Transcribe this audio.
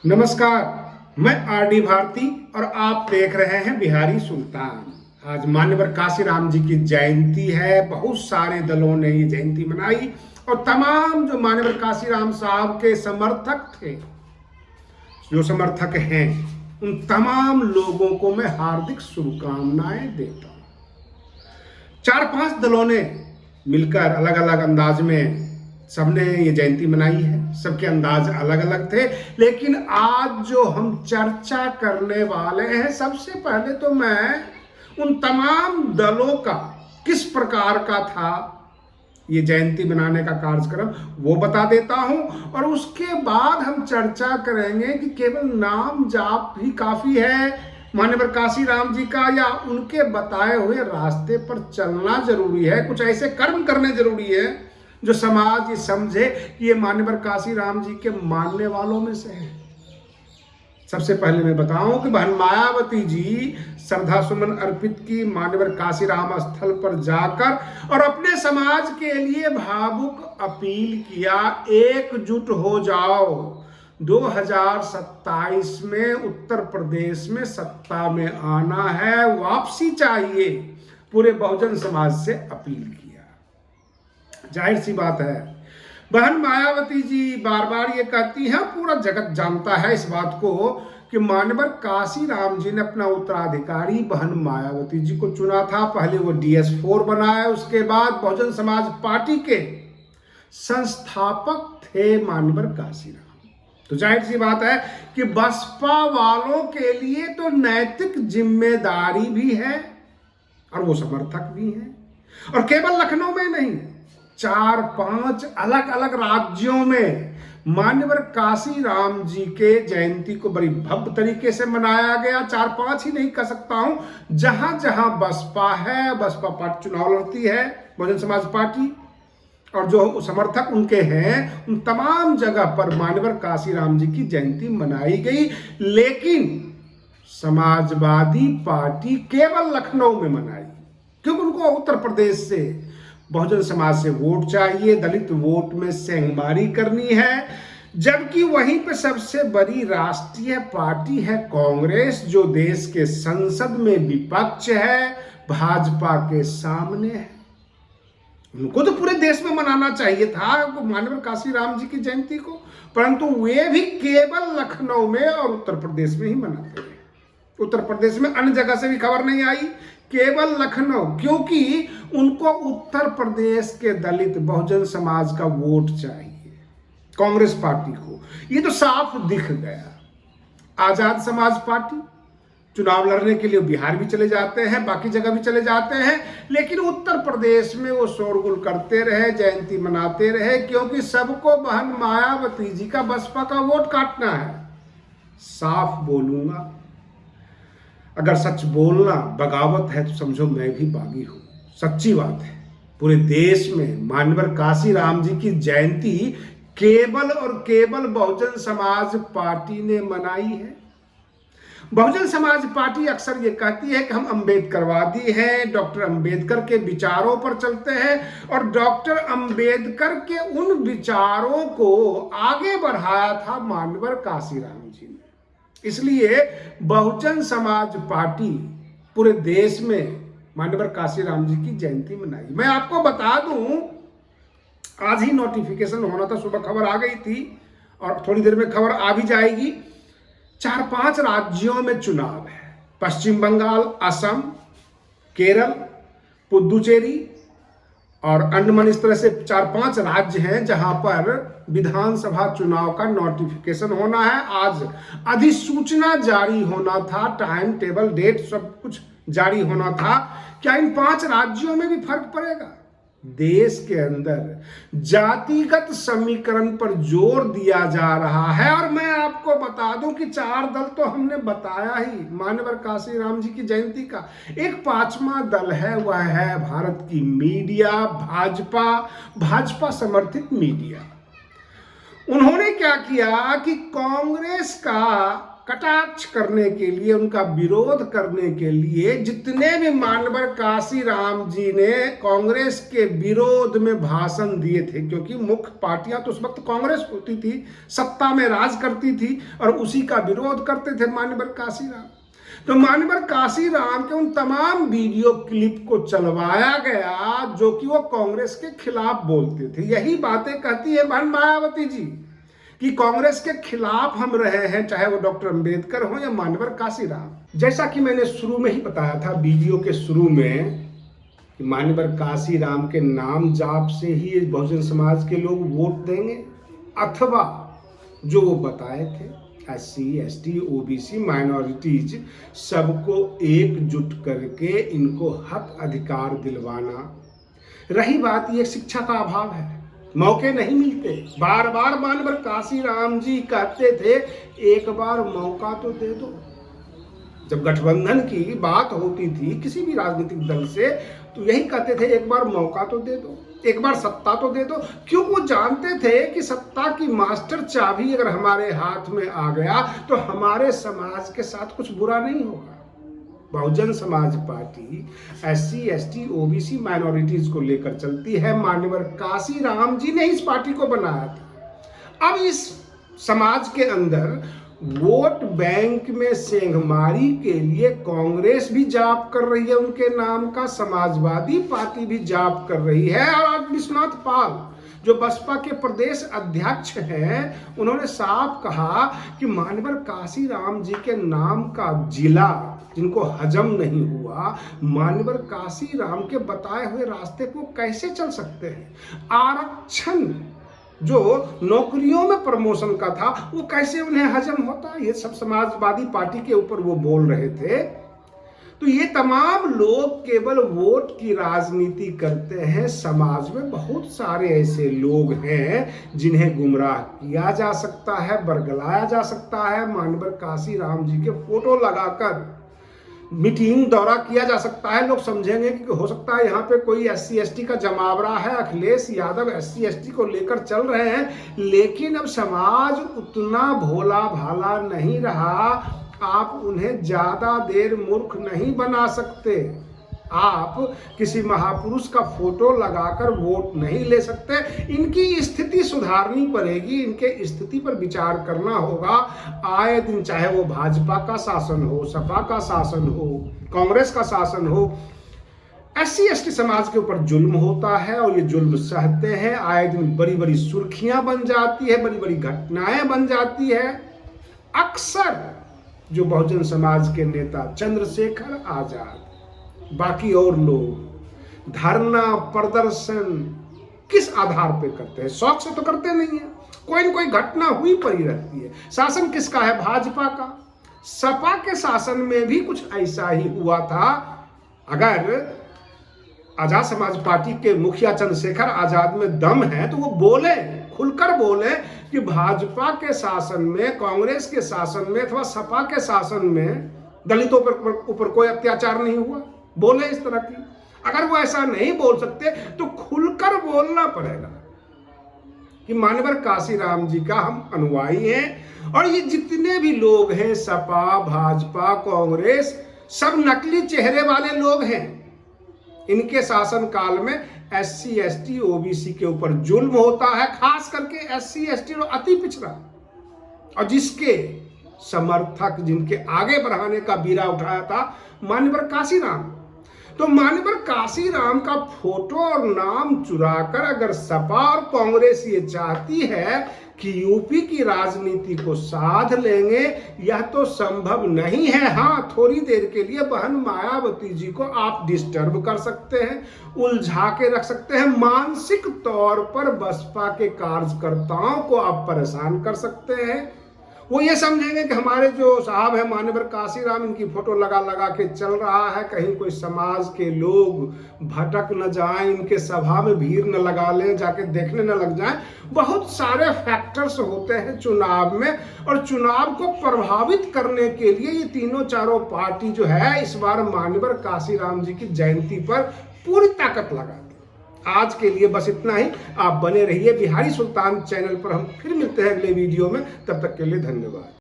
नमस्कार। मैं R D Bharti और आप देख रहे हैं बिहारी सुल्तान। आज मान्यवर काशीराम जी की जयंती है। बहुत सारे दलों ने ये जयंती मनाई और तमाम जो मान्यवर काशीराम साहब के समर्थक थे, जो समर्थक हैं, उन तमाम लोगों को मैं हार्दिक शुभकामनाएं देता हूं। 4-5 दलों ने मिलकर अलग अलग अंदाज में सबने ये जयंती मनाई है। सबके अंदाज अलग अलग थे, लेकिन आज जो हम चर्चा करने वाले हैं, सबसे पहले तो मैं उन तमाम दलों का किस प्रकार का था ये जयंती मनाने का कार्यक्रम वो बता देता हूं, और उसके बाद हम चर्चा करेंगे कि केवल नाम जाप ही काफी है मान्यवर काशीराम जी का, या उनके बताए हुए रास्ते पर चलना जरूरी है। कुछ ऐसे कर्म करने जरूरी है जो समाज ये समझे कि ये मान्यवर काशीराम जी के मानने वालों में से है। सबसे पहले मैं बताऊं कि बहन मायावती जी श्रद्धा सुमन अर्पित की मान्यवर काशीराम स्थल पर जाकर और अपने समाज के लिए भावुक अपील किया, एकजुट हो जाओ। 2027 में उत्तर प्रदेश में सत्ता में आना है, वापसी चाहिए, पूरे बहुजन समाज से अपील किया। जाहिर सी बात है, बहन मायावती जी बार बार ये कहती हैं, पूरा जगत जानता है इस बात को कि मान्यवर काशीराम जी ने अपना उत्तराधिकारी बहन मायावती जी को चुना था। पहले वो DS4 बनाए, उसके बाद बहुजन समाज पार्टी के संस्थापक थे मान्यवर काशीराम। तो जाहिर सी बात है कि बसपा वालों के लिए तो नैतिक जिम्मेदारी भी है और वो समर्थक भी हैं, और केवल लखनऊ में नहीं, 4-5 अलग अलग राज्यों में मान्यवर काशीराम जी के जयंती को बड़ी भव्य तरीके से मनाया गया। 4-5 ही नहीं कह सकता हूं, जहां जहां बसपा है, बसपा पार्टी चुनाव लड़ती है, बहुजन समाज पार्टी, और जो समर्थक उनके हैं, उन तमाम जगह पर मान्यवर काशीराम जी की जयंती मनाई गई। लेकिन समाजवादी पार्टी केवल लखनऊ में मनाई, क्योंकि उनको उत्तर प्रदेश से बहुजन समाज से वोट चाहिए, दलित वोट में सेंधमारी करनी है। जबकि वहीं पे सबसे बड़ी राष्ट्रीय पार्टी है कांग्रेस, जो देश के संसद में विपक्ष है, भाजपा के सामने है। उनको तो पूरे देश में मनाना चाहिए था मान्यवर काशीराम जी की जयंती को, परंतु वे भी केवल लखनऊ में और उत्तर प्रदेश में ही मनाते हैं। उत्तर प्रदेश में अन्य जगह से भी खबर नहीं आई, केवल लखनऊ, क्योंकि उनको उत्तर प्रदेश के दलित बहुजन समाज का वोट चाहिए, कांग्रेस पार्टी को। ये तो साफ दिख गया। आजाद समाज पार्टी चुनाव लड़ने के लिए बिहार भी चले जाते हैं, बाकी जगह भी चले जाते हैं, लेकिन उत्तर प्रदेश में वो शोरगुल करते रहे, जयंती मनाते रहे, क्योंकि सबको बहन मायावती जी का बसपा का वोट काटना है। साफ बोलूंगा, अगर सच बोलना बगावत है तो समझो मैं भी बागी हूं। सच्ची बात है, पूरे देश में मान्यवर काशीराम जी की जयंती केवल और केवल बहुजन समाज पार्टी ने मनाई है। बहुजन समाज पार्टी अक्सर ये कहती है कि हम अम्बेडकरवादी हैं, डॉक्टर अम्बेडकर के विचारों पर चलते हैं, और डॉक्टर अम्बेडकर के उन विचारों को आगे बढ़ाया था मान्यवर काशीराम जी ने। इसलिए बहुजन समाज पार्टी पूरे देश में मान्यवर काशीराम जी की जयंती मनाई। मैं आपको बता दूं, आज ही नोटिफिकेशन होना था, सुबह खबर आ गई थी और थोड़ी देर में खबर आ भी जाएगी। 4-5 राज्यों में चुनाव है, पश्चिम बंगाल, असम, केरल, पुदुचेरी और अंडमान। इस तरह से 4-5 राज्य हैं जहां पर विधानसभा चुनाव का नोटिफिकेशन होना है। आज अधिसूचना जारी होना था, टाइम टेबल, डेट सब कुछ जारी होना था। क्या इन 5 राज्यों में भी फर्क पड़ेगा? देश के अंदर जातिगत समीकरण पर जोर दिया जा रहा है, और मैं आपको बता दूं कि 4 दल तो हमने बताया ही मान्यवर काशीराम जी की जयंती का। एक 5वां दल है, वह है भारत की मीडिया, भाजपा समर्थित मीडिया। उन्होंने क्या किया कि कांग्रेस का कटाक्ष करने के लिए, उनका विरोध करने के लिए जितने भी मानवर काशीराम जी ने कांग्रेस के विरोध में भाषण दिए थे, क्योंकि मुख्य पार्टियां तो उस वक्त कांग्रेस होती थी, सत्ता में राज करती थी और उसी का विरोध करते थे मानवर काशीराम। तो मानवर काशीराम के उन तमाम वीडियो क्लिप को चलवाया गया जो कि वो कांग्रेस के खिलाफ बोलते थे। यही बातें कहती है बहन मायावती जी कि कांग्रेस के खिलाफ हम रहे हैं, चाहे वो डॉक्टर अंबेडकर हो या मानवर काशीराम। जैसा कि मैंने शुरू में ही बताया था, वीडियो के शुरू में, कि मानवर काशीराम के नाम जाप से ही बहुजन समाज के लोग वोट देंगे, अथवा जो वो बताए थे SC ST OBC माइनॉरिटीज सबको एकजुट करके इनको हक अधिकार दिलवाना। रही बात ये शिक्षा का अभाव है, मौके नहीं मिलते। बार बार मानवर काशीराम जी कहते थे एक बार मौका तो दे दो। जब गठबंधन की बात होती थी किसी भी राजनीतिक दल से, तो यही कहते थे एक बार मौका तो दे दो, एक बार सत्ता तो दे दो। क्यों? वो जानते थे कि सत्ता की मास्टर चाबी अगर हमारे हाथ में आ गया तो हमारे समाज के साथ कुछ बुरा नहीं होगा। Bahujan Samaj party SC ST OBC minorities को लेकर चलती है। मानवर काशीराम जी ने इस पार्टी को बनाया था। अब इस समाज के अंदर वोट बैंक में सेंधमारी के लिए कांग्रेस भी जाप कर रही है उनके नाम का, समाजवादी पार्टी भी जाप कर रही है। और आज विश्वनाथ पाल जो बसपा के प्रदेश अध्यक्ष हैं, उन्होंने साफ कहा कि मानवर काशीराम जी के नाम का जिला जिनको हजम नहीं हुआ, मानवर काशीराम के बताए हुए रास्ते को कैसे चल सकते हैं। आरक्षण जो नौकरियों में प्रमोशन का था वो कैसे उन्हें हजम होता, ये सब समाजवादी पार्टी के ऊपर वो बोल रहे थे। तो ये तमाम लोग केवल वोट की राजनीति करते हैं। समाज में बहुत सारे ऐसे लोग हैं जिन्हें गुमराह किया जा सकता है, बरगलाया जा सकता है। मानवर काशीराम जी के फोटो लगाकर मीटिंग दौरा किया जा सकता है। लोग समझेंगे कि हो सकता है यहाँ पे कोई SC ST का जमावड़ा है, अखिलेश यादव SC ST को लेकर चल रहे हैं। लेकिन अब समाज उतना भोला भाला नहीं रहा, आप उन्हें ज्यादा देर मूर्ख नहीं बना सकते। आप किसी महापुरुष का फोटो लगाकर वोट नहीं ले सकते। इनकी स्थिति सुधारनी पड़ेगी, इनके स्थिति पर विचार करना होगा। आए दिन चाहे वो भाजपा का शासन हो, सपा का शासन हो, कांग्रेस का शासन हो, SC ST समाज के ऊपर जुल्म होता है और ये जुल्म सहते हैं। आए दिन बड़ी बड़ी सुर्खियां बन जाती है, बड़ी बड़ी घटनाएं बन जाती है। अक्सर जो बहुजन समाज के नेता चंद्रशेखर आजाद, बाकी और लोग धरना प्रदर्शन किस आधार पे करते हैं? शौक से तो करते नहीं है, कोई न कोई घटना हुई पड़ी रहती है। शासन किसका है? भाजपा का। सपा के शासन में भी कुछ ऐसा ही हुआ था। अगर आजाद समाज पार्टी के मुखिया चंद्रशेखर आजाद में दम है तो वो बोले, खुलकर बोले कि भाजपा के शासन में, कांग्रेस के शासन में अथवा सपा के शासन में दलितों पर ऊपर कोई अत्याचार नहीं हुआ। बोले इस तरह की। अगर वो ऐसा नहीं बोल सकते तो खुलकर बोलना पड़ेगा कि मानवर काशीराम जी का हम अनुयायी हैं। और ये जितने भी लोग हैं, सपा, भाजपा, कांग्रेस, सब नकली चेहरे वाले लोग हैं। इनके शासन काल में SC ST OBC के ऊपर जुल्म होता है, खास करके SC ST और अति पिछड़ा, और जिसके समर्थक, जिनके आगे बढ़ाने का बीड़ा उठाया था मानवर काशीराम। तो मानवर काशीराम का फोटो और नाम चुराकर अगर सपा और कांग्रेस ये चाहती है कि यूपी की राजनीति को साध लेंगे, यह तो संभव नहीं है। हाँ, थोड़ी देर के लिए बहन मायावती जी को आप डिस्टर्ब कर सकते हैं, उलझा के रख सकते हैं, मानसिक तौर पर बसपा के कार्यकर्ताओं को आप परेशान कर सकते हैं। वो ये समझेंगे कि हमारे जो साहब है मानवर काशीराम, इनकी फोटो लगा लगा के चल रहा है, कहीं कोई समाज के लोग भटक न जाएं, इनके सभा में भीड़ न लगा लें, जाके देखने न लग जाएं। बहुत सारे फैक्टर्स होते हैं चुनाव में, और चुनाव को प्रभावित करने के लिए ये तीनों चारों पार्टी जो है इस बार मानवर काशीराम जी की जयंती पर पूरी ताकत लगाती। आज के लिए बस इतना ही। आप बने रहिए बिहारी सुल्तान चैनल पर। हम फिर मिलते हैं अगले वीडियो में। तब तक के लिए धन्यवाद।